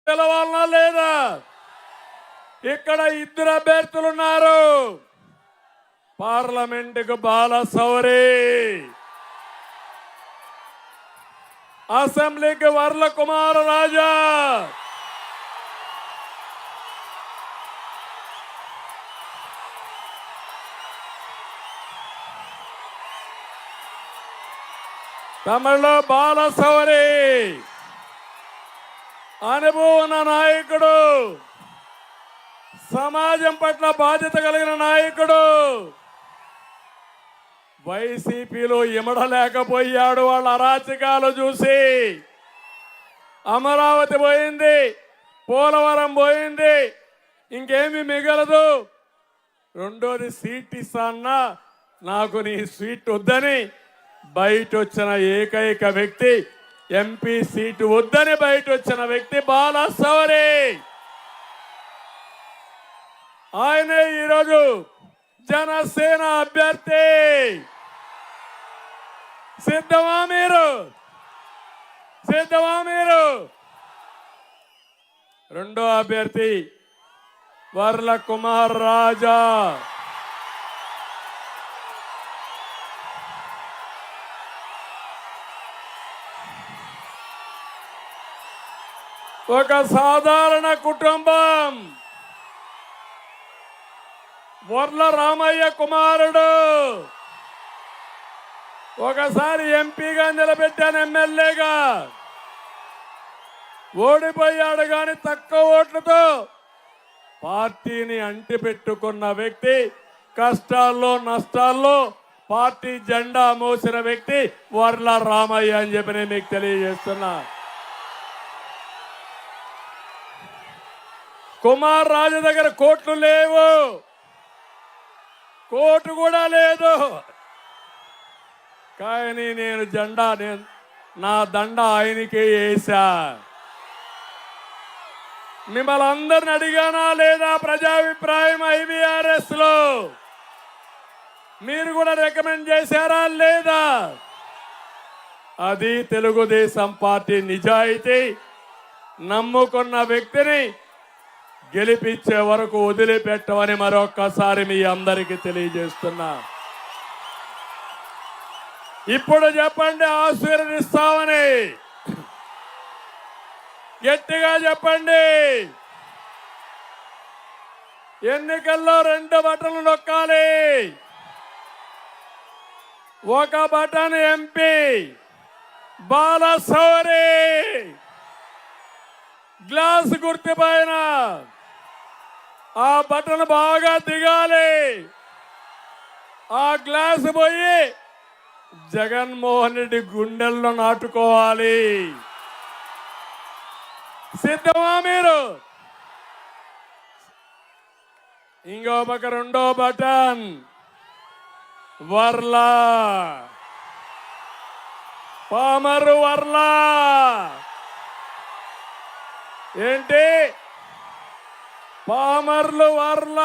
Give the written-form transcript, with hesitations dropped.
పిలవాలనా లేదా? ఇక్కడ ఇద్దరు అభ్యర్థులు ఉన్నారు. పార్లమెంటుకు బాలశౌరి, అసెంబ్లీకి వర్ల కుమార్ రాజా. తమిళలో బాలశౌరి అనుభవం నాయకుడు, సమాజం పట్ల బాధ్యత కలిగిన నాయకుడు. వైసీపీలో ఇమడలేకపోయాడు. వాళ్ళ అరాచకాలు చూసి అమరావతి పోయింది, పోలవరం పోయింది, ఇంకేమి మిగలదు. రెండోది సీట్ ఇస్తాన్నా, నాకు నీ సీట్ వద్దని బయట వచ్చిన ఏకైక వ్యక్తి, ఎంపీ సీటు వద్దని బయట వచ్చిన వ్యక్తి బాలశౌరి. ఆయనే ఈరోజు జనసేన అభ్యర్థి. సిద్ధమా మీరు? సిద్ధమా మీరు? రెండో అభ్యర్థి వర్ల కుమార్ రాజా. ఒక సాధారణ కుటుంబం. వర్ల రామయ్య కుమారుడు. ఒకసారి ఎంపీగా నిలబెట్టాను, ఎమ్మెల్యేగా ఓడిపోయాడు. కానీ తక్కువ ఓట్లతో పార్టీని అంటిపెట్టుకున్న వ్యక్తి, కష్టాల్లో నష్టాల్లో పార్టీ జెండా మోసిన వ్యక్తి వర్ల రామయ్య అని చెప్పి నేను మీకు తెలియజేస్తున్నా. కుమార్ రాజు దగ్గర కోట్లు లేవు, కోటు కూడా లేదు. కానీ నేను నా దండ ఆయనకే వేసా. మిమ్మల్ని అందరిని అడిగానా లేదా? ప్రజాభిప్రాయం IVRS లో మీరు కూడా రికమెండ్ చేశారా లేదా? అది తెలుగుదేశం పార్టీ నిజాయితీ. నమ్ముకున్న వ్యక్తిని గెలిపించే వరకు వదిలిపెట్టమని మరొక్కసారి మీ అందరికీ తెలియజేస్తున్నా. ఇప్పుడు చెప్పండి, ఆశీర్వదిస్తామని గట్టిగా చెప్పండి. ఎన్నికల్లో 2 బటన్లు నొక్కాలి. ఒక బటన్ ఎంపీ బాలశౌరి, గ్లాస్ గుర్తు పైన ఆ బటన్ బాగా దిగాలి. ఆ గ్లాస్ పోయి జగన్మోహన్ రెడ్డి గుండెల్లో నాటుకోవాలి. సిద్ధమా మీరు? ఇంకో పక్క రెండో బటన్ వర్ల, పామరు వర్ల. ఏంటి పామర్లు వర్ల?